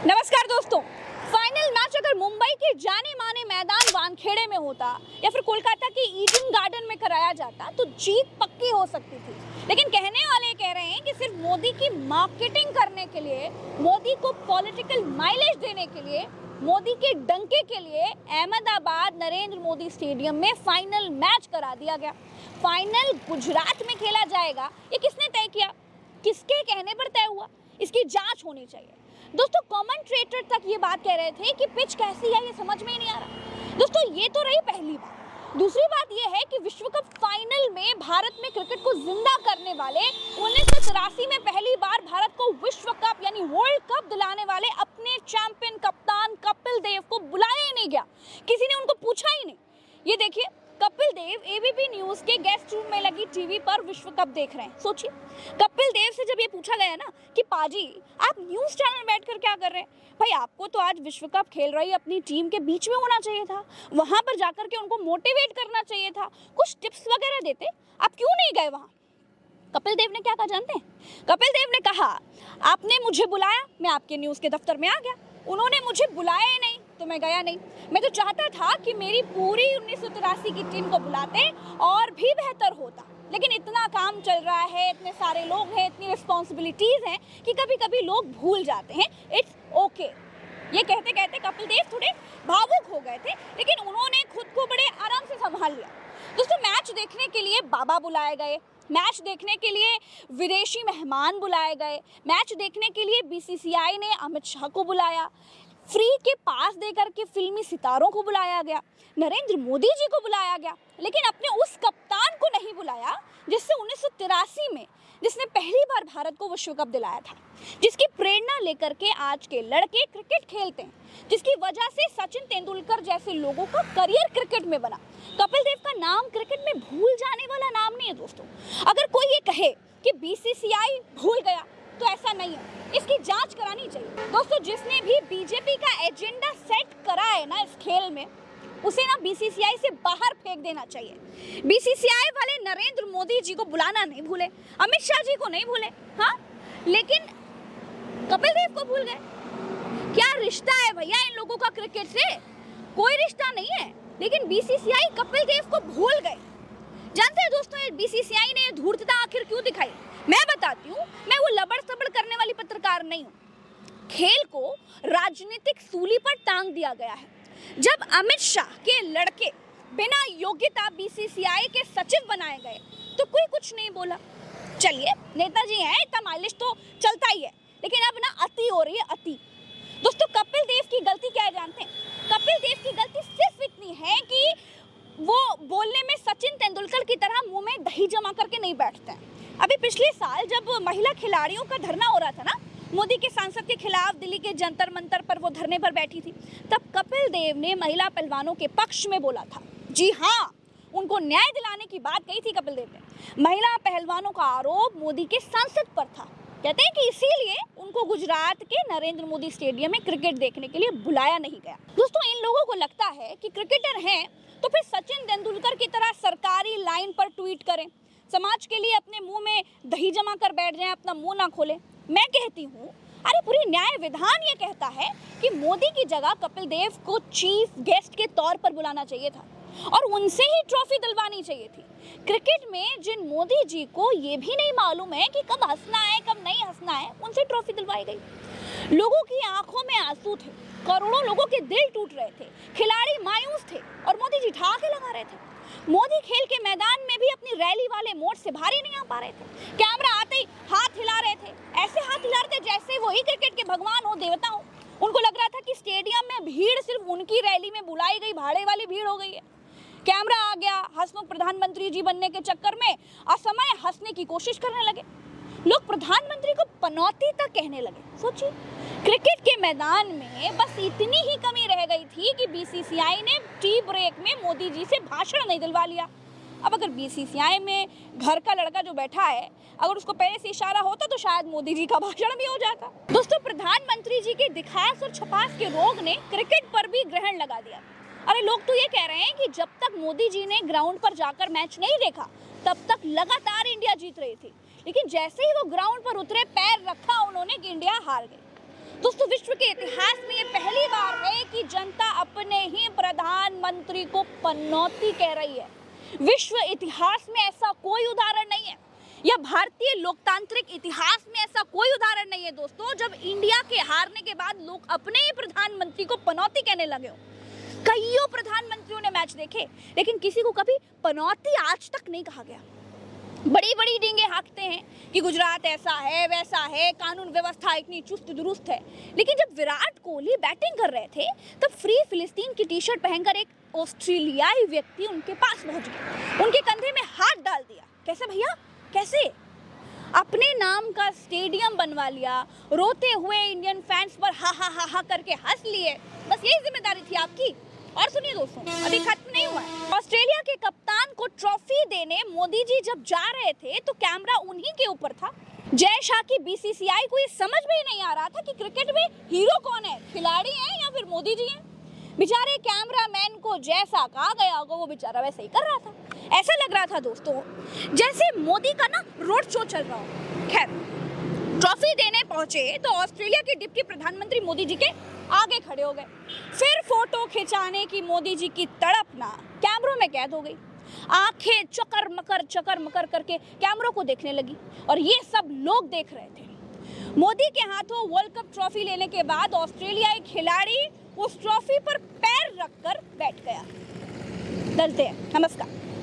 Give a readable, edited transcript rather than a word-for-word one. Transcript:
नमस्कार दोस्तों। Final match अगर मुंबई के जाने माने मैदान वानखेड़े में होता या फिर कोलकाता के ईडन गार्डन में कराया जाता तो जीत पक्की हो सकती थी। लेकिन कहने वाले कह रहे हैं कि सिर्फ मोदी की मार्केटिंग करने के लिए, मोदी को पॉलिटिकल माइलेज देने के लिए, मोदी के डंके के लिए अहमदाबाद नरेंद्र मोदी स्टेडियम में फाइनल मैच करा दिया गया। फाइनल गुजरात में खेला जाएगा, ये किसने तय किया, किसके कहने पर तय हुआ, इसकी जांच होनी चाहिए। दोस्तों, कमेंटेटर तक ये बात कह रहे थे कि पिच कैसी है ये समझ में ही नहीं आ रहा। दोस्तों, ये तो रही पहली बात। दूसरी बात ये है कि विश्व कप फाइनल में भारत में क्रिकेट को जिंदा करने वाले 1983 में पहली बार भारत को विश्व कप यानी वर्ल्ड कप दिलाने वाले अपने चैंपियन कप्तान कपिल देव को बुलाया ही नहीं गया, किसी ने उनको पूछा ही नहीं। ये देखिए, कपिल देव एबीपी न्यूज के गेस्ट रूम में लगी टीवी पर विश्व कप देख रहे हैं। सोचिए, कपिल देव से जब ये पूछा गया ना कि पाजी आप न्यूज चैनल में बैठकर क्या कर रहे हैं, भाई आपको तो आज विश्व कप खेल रही अपनी टीम के बीच में होना चाहिए था, वहां पर जाकर के उनको मोटिवेट करना चाहिए था, कुछ टिप्स वगैरह देते, आप क्यों नहीं गए वहां। कपिल देव ने क्या कहा जानते हैं? कपिल देव ने कहा, आपने मुझे बुलाया, मैं आपके न्यूज के दफ्तर में आ गया, उन्होंने मुझे बुलाया ही नहीं तो मैं गया नहीं। मैं तो चाहता था कि मेरी पूरी 1983 की टीम को बुलाते और भी बेहतर होता, लेकिन इतना काम चल रहा है, इतने सारे लोग हैं, इतनी रिस्पॉन्सिबिलिटीज हैं कि कभी कभी लोग भूल जाते हैं। It's okay. ये कहते कहते कपिल देव थोड़े भावुक हो गए थे, लेकिन उन्होंने खुद को बड़े आराम से संभाल लिया। दोस्तों, मैच देखने के लिए बाबा बुलाए गए, मैच देखने के लिए विदेशी मेहमान बुलाए गए, मैच देखने के लिए बीसीसीआई ने अमित शाह को बुलाया, फ्री के पास देकर के फिल्मी सितारों को बुलाया गया, नरेंद्र मोदी जी को बुलाया गया, लेकिन अपने उस कप्तान को नहीं बुलाया जिससे 1983 में जिसने पहली बार भारत को विश्व कप दिलाया था, जिसकी प्रेरणा लेकर के आज के लड़के क्रिकेट खेलते हैं, जिसकी वजह से सचिन तेंदुलकर जैसे लोगों का करियर क्रिकेट में बना। कपिल देव का नाम क्रिकेट में भूल जाने वाला नाम नहीं है दोस्तों। अगर कोई ये कहे कि बीसीसीआई भूल गया तो ऐसा नहीं है, इसकी जांच करानी चाहिए। दोस्तों, जिसने भी बीजेपी का एजेंडा सेट करा है ना इस खेल में, उसे ना बीसीसीआई से बाहर फेंक देना चाहिए। बीसीसीआई वाले नरेंद्र मोदी जी को बुलाना नहीं भूले, अमित शाह जी को नहीं भूले, हाँ, लेकिन कपिल देव को भूल गए। क्या रिश्ता है भैया इन लोगों का क्रिकेट से? कोई रिश्ता नहीं है, लेकिन बीसीसीआई कपिल देव को भूल गए। जानते हैं दोस्तों, बीसीसीआई ने धूर्तता आखिर क्यों दिखाई? मैं बताती हूँ। मैं वो लबड़ सबड़ करने वाली पत्रकार नहीं हूँ। खेल को राजनीतिक सूली पर टांग दिया गया है। जब अमित शाह के लड़के बिना योग्यता बीसीसीआई के सचिव बनाए गए तो कोई कुछ नहीं बोला। चलिए, नेताजी हैं, इतना माइलेज तो चलता ही है, लेकिन अब ना अति हो रही है, अति। दोस्तों, कपिल देव की गलती क्या है जानते हैं? कपिल देव की गलती सिर्फ इतनी है कि वो बोलने में सचिन तेंदुलकर की तरह मुंह में दही जमा करके नहीं बैठते हैं। अभी पिछले साल जब महिला खिलाड़ियों का धरना हो रहा था ना, मोदी के सांसद के खिलाफ दिल्ली के जंतर मंतर पर वो धरने पर बैठी थी, तब कपिल देव ने महिला पहलवानों के पक्ष में बोला था। जी हाँ, उनको न्याय दिलाने की बात कही थी कपिल देव ने। महिला पहलवानों का आरोप मोदी के सांसद पर था। कहते हैं कि इसीलिए उनको गुजरात के नरेंद्र मोदी स्टेडियम में क्रिकेट देखने के लिए बुलाया नहीं गया। दोस्तों, इन लोगों को लगता है कि क्रिकेटर हैं तो फिर सचिन तेंदुलकर की तरह सरकारी लाइन पर ट्वीट करें, समाज के लिए अपने मुंह में दही जमा कर बैठ जाएं, अपना मुंह ना खोलें। मैं कहती हूँ, अरे पूरी न्याय विधान ये कहता है कि मोदी की जगह कपिल देव को चीफ गेस्ट के तौर पर बुलाना चाहिए था और उनसे ही ट्रॉफी दिलवानी चाहिए थी। क्रिकेट में जिन मोदी जी को ये भी नहीं मालूम है कि कब हंसना है कब नहीं हंसना है, उनसे ट्रॉफी दिलवाई गई। लोगों की आंखों में आंसू थे, करोड़ों लोगों के दिल टूट रहे थे, खिलाड़ी मायूस थे और मोदी जी ठहाके लगा रहे थे। मोदी खेल के मैदान में भी अपनी रैली वाले मोड से भारी नहीं आ पा रहे थे। कैमरा आते ही हाथ हिला रहे थे, ऐसे हाथ हिला रहे थे जैसे वही क्रिकेट के भगवान हो, देवता हो। उनको लग रहा था कि स्टेडियम में भीड़ सिर्फ उनकी रैली में बुलाई गई भाड़े वाली भीड़ हो गई है। कैमरा आ गया, हंसमुख प्रधानमंत्री जी बनने के चक्कर में असमय हंसने की कोशिश करने लगे। लोग प्रधानमंत्री को पनौती तक कहने लगे। सोचिए, क्रिकेट के मैदान में बस इतनी ही कमी रह गई थी कि बीसीसीआई ने टी ब्रेक में मोदी जी से भाषण नहीं दिलवा लिया। अब अगर बीसीसीआई में घर का लड़का जो बैठा है, अगर उसको पहले से इशारा होता तो शायद मोदी जी का भाषण भी हो जाता। दोस्तों, प्रधानमंत्री जी के दिखास और छपास के रोग ने क्रिकेट पर भी ग्रहण लगा दिया। अरे लोग तो ये कह रहे हैं कि जब तक मोदी जी ने ग्राउंड पर जाकर मैच नहीं देखा तब तक लगातार इंडिया जीत रही थी, लेकिन जैसे ही वो ग्राउंड पर उतरे, पैर रखा उन्होंने कि इंडिया हार गई। दोस्तों, विश्व के इतिहास पनौती कह रही है। विश्व इतिहास में ऐसा कोई उदाहरण नहीं है, या भारतीय लोकतांत्रिक इतिहास में ऐसा कोई उदाहरण नहीं है दोस्तों, जब इंडिया के हारने के बाद लोग अपने ही प्रधानमंत्री को पनौती कहने लगे हो। कईयों प्रधानमंत्रियों ने मैच देखे, लेकिन किसी को कभी पनौती आज तक नहीं कहा गया। बड़ी बड़ी डींगे हाँकते हैं कि गुजरात ऐसा है वैसा है, कानून व्यवस्था इतनी चुस्त दुरुस्त है, लेकिन जब विराट कोहली बैटिंग कर रहे थे तब फ्री फिलिस्तीन की टी शर्ट पहनकर एक ऑस्ट्रेलियाई व्यक्ति उनके पास पहुंच गया, उनके कंधे में हाथ डाल दिया। कैसे भैया, कैसे? अपने नाम का स्टेडियम बनवा लिया, रोते हुए इंडियन फैंस पर हा हा हा हा करके हंस लिए, बस यही जिम्मेदारी थी आपकी। और सुनिए दोस्तों, अभी खत्म नहीं हुआ है। ऑस्ट्रेलिया के कप्तान को ट्रॉफी देने मोदी जी जब जा रहे थे तो कैमरा उन्हीं के ऊपर था। जय शाह की बीसीसीआई को ये समझ में ही नहीं आ रहा था कि क्रिकेट में हीरो कौन है, खिलाड़ी हैं या फिर मोदी जी हैं। बेचारे कैमरामैन को जैसा कहा गया होगा वो बेचारा वैसे ही कर रहा था। ऐसा लग रहा था दोस्तों जैसे मोदी का ना रोड शो चल रहा हो। खैर, ट्रॉफी देने पहुंचे तो ऑस्ट्रेलिया के डिप्टी प्रधानमंत्री मोदी जी के आगे खड़े हो गए। फिर फोटो खिंचाने की मोदी जी की तड़प ना कैमरों में कैद हो गई। आंखें चकर मकर करके कैमरों को देखने लगी, और ये सब लोग देख रहे थे। मोदी के हाथों वर्ल्ड कप ट्रॉफी लेने के बाद ऑस्ट्रेलियाई खिलाड़ी उस ट्रॉफी पर पैर रखकर बैठ गया। चलते हैं, नमस्कार।